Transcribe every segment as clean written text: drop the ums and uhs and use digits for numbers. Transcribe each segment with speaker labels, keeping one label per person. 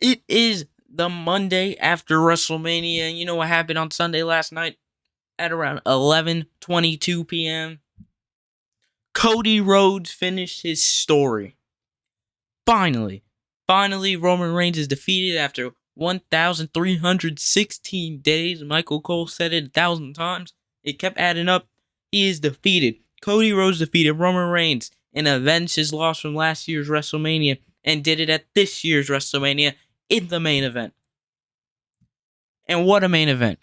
Speaker 1: It is the Monday after WrestleMania, and you know what happened on Sunday last night at around 11:22 p.m. Cody Rhodes finished his story. Finally, Roman Reigns is defeated after 1,316 days. Michael Cole said it 1,000 times. It kept adding up. He is defeated. Cody Rhodes defeated Roman Reigns and avenged his loss from last year's WrestleMania and did it at this year's WrestleMania in the main event. And what a main event.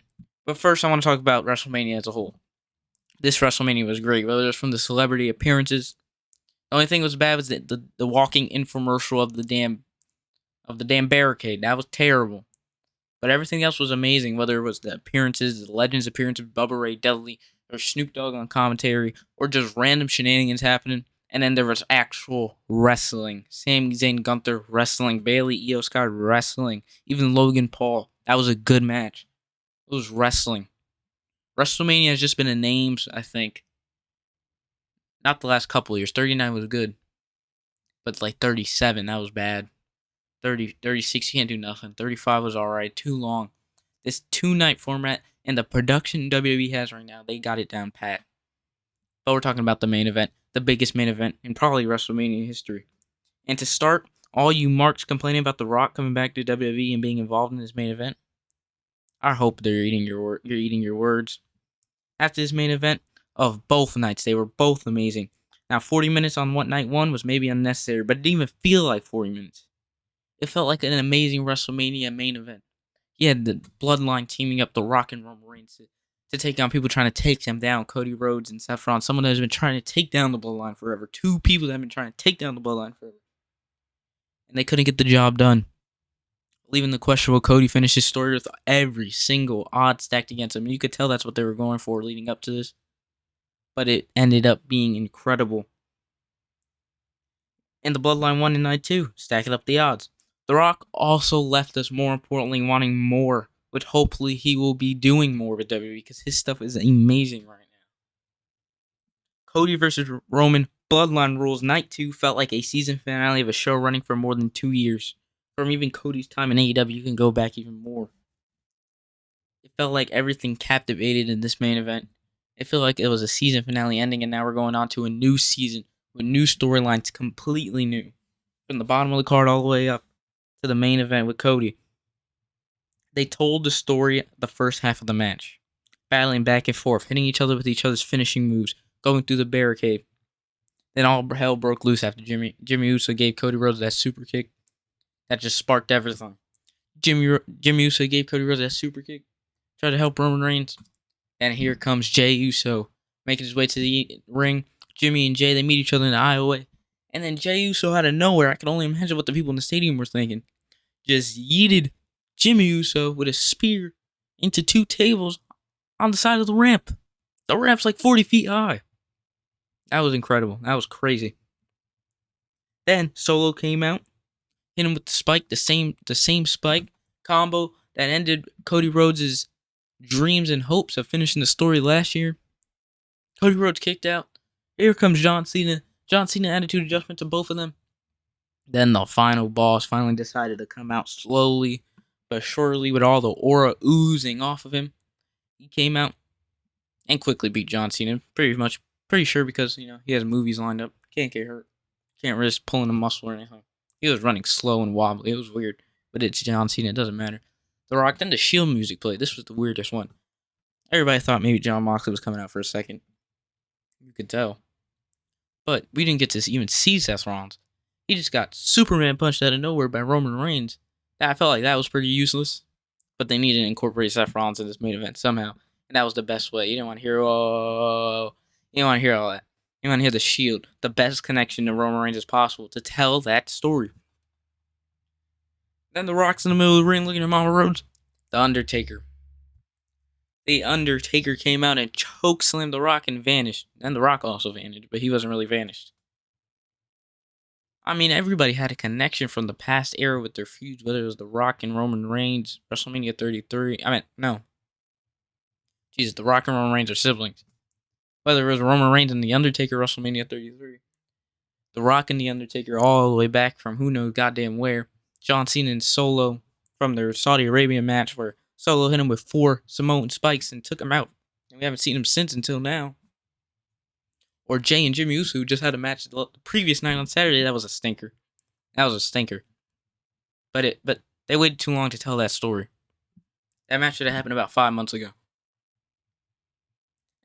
Speaker 1: But first, I want to talk about WrestleMania as a whole. This WrestleMania was great, whether it's from the celebrity appearances. The only thing that was bad was the walking infomercial of the damn barricade. That was terrible. But everything else was amazing, whether it was the appearances, the Legends appearance of Bubba Ray Dudley, or Snoop Dogg on commentary, or just random shenanigans happening. And then there was actual wrestling. Sami Zayn, Gunther wrestling, Bayley, Io Sky wrestling, even Logan Paul. That was a good match. It was wrestling. WrestleMania has just been a names, I think. Not the last couple of years. 39 was good. But like 37, that was bad. 36, you can't do nothing. 35 was alright. Too long. This 2-night format and the production WWE has right now, they got it down pat. But we're talking about the main event. The biggest main event in probably WrestleMania history. And to start, all you marks complaining about The Rock coming back to WWE and being involved in this main event, I hope you're eating your words. After this main event of both nights, they were both amazing. Now, 40 minutes on what night one was maybe unnecessary, but it didn't even feel like 40 minutes. It felt like an amazing WrestleMania main event. You had the Bloodline teaming up The Rock and Roman Reigns to take down people trying to take them down. Cody Rhodes and Seth Rollins. Someone that has been trying to take down the Bloodline forever. Two people that have been trying to take down the Bloodline forever. And they couldn't get the job done. Leaving the question, will Cody finish his story with every single odd stacked against him? You could tell that's what they were going for leading up to this. But it ended up being incredible. And the Bloodline won in night two, stacking up the odds. The Rock also left us, more importantly, wanting more, which hopefully he will be doing more with WWE because his stuff is amazing right now. Cody versus Roman Bloodline Rules Night 2 felt like a season finale of a show running for more than 2 years. From even Cody's time in AEW, you can go back even more. It felt like everything captivated in this main event. It felt like it was a season finale ending, and now we're going on to a new season with new storylines, completely new. From the bottom of the card all the way up to the main event with Cody. They told the story the first half of the match. Battling back and forth, hitting each other with each other's finishing moves, going through the barricade. Then all hell broke loose after Jimmy Uso gave Cody Rhodes that super kick. That just sparked everything. Jimmy Uso gave Cody Rhodes that super kick. Tried to help Roman Reigns. And here comes Jey Uso making his way to the ring. Jimmy and Jey, they meet each other in the aisleway. And then Jey Uso out of nowhere, I can only imagine what the people in the stadium were thinking, just yeeted Jimmy Uso with a spear into two tables on the side of the ramp. The ramp's like 40 feet high. That was incredible. That was crazy. Then Solo came out, hit him with the spike, the same spike combo that ended Cody Rhodes' dreams and hopes of finishing the story last year. Cody Rhodes kicked out. Here comes John Cena. John Cena attitude adjustment to both of them. Then the final boss finally decided to come out slowly but surely with all the aura oozing off of him. He came out and quickly beat John Cena. Pretty sure because, he has movies lined up. Can't get hurt. Can't risk pulling a muscle or anything. He was running slow and wobbly. It was weird. But it's John Cena. It doesn't matter. The Rock, then the Shield music played. This was the weirdest one. Everybody thought maybe John Moxley was coming out for a second. You could tell. But we didn't get to even see Seth Rollins. He just got Superman punched out of nowhere by Roman Reigns. I felt like that was pretty useless. But they needed to incorporate Seth Rollins in this main event somehow. And that was the best way. You didn't want to hear, oh. You didn't want to hear all that. You want to hear the Shield. The best connection to Roman Reigns as possible to tell that story. Then The Rock's in the middle of the ring looking at Mama Rhodes. The Undertaker. The Undertaker came out and chokeslammed The Rock and vanished. And The Rock also vanished, but he wasn't really vanished. I mean, everybody had a connection from the past era with their feuds, whether it was The Rock and Roman Reigns, WrestleMania 33. Jesus, The Rock and Roman Reigns are siblings. Whether it was Roman Reigns and The Undertaker, WrestleMania 33. The Rock and The Undertaker all the way back from who knows goddamn where. John Cena and Solo from their Saudi Arabian match where Solo hit him with 4 Samoan spikes and took him out. And we haven't seen him since until now. Or Jay and Jimmy Uso, who just had a match the previous night on Saturday. That was a stinker. But they waited too long to tell that story. That match should have happened about 5 months ago.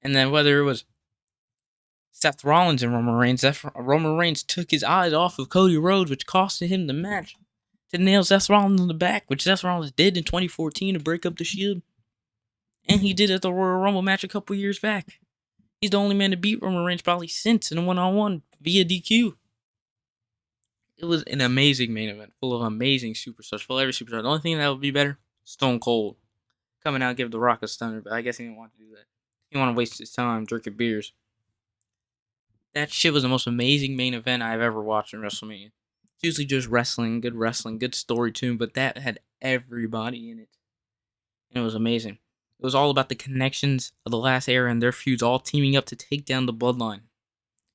Speaker 1: And then whether it was Seth Rollins and Roman Reigns took his eyes off of Cody Rhodes, which costed him the match, to nail Seth Rollins in the back, which Seth Rollins did in 2014 to break up the Shield. And he did it at the Royal Rumble match a couple years back. He's the only man to beat Roman Reigns probably since in a one-on-one via DQ. It was an amazing main event, full of amazing superstars, full of every superstar. The only thing that would be better, Stone Cold coming out and give The Rock a stunner, but I guess he didn't want to do that. He didn't want to waste his time drinking beers. That shit was the most amazing main event I've ever watched in WrestleMania. It's usually just wrestling, good story too, but that had everybody in it. And it was amazing. It was all about the connections of the last era and their feuds all teaming up to take down the Bloodline.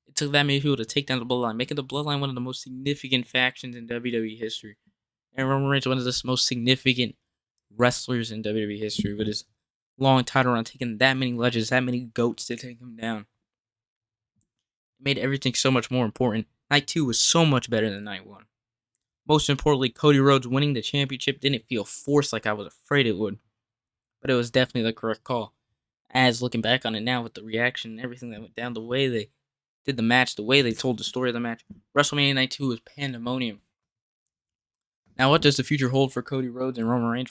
Speaker 1: It took that many people to take down the Bloodline, making the Bloodline one of the most significant factions in WWE history. And Roman Reigns one of the most significant wrestlers in WWE history with his long title run, taking that many legends, that many goats to take him down. It made everything so much more important. Night 2 was so much better than Night 1. Most importantly, Cody Rhodes winning the championship didn't feel forced like I was afraid it would. But it was definitely the correct call. As looking back on it now with the reaction and everything that went down, the way they did the match, the way they told the story of the match, WrestleMania Night 2 was pandemonium. Now what does the future hold for Cody Rhodes and Roman Reigns?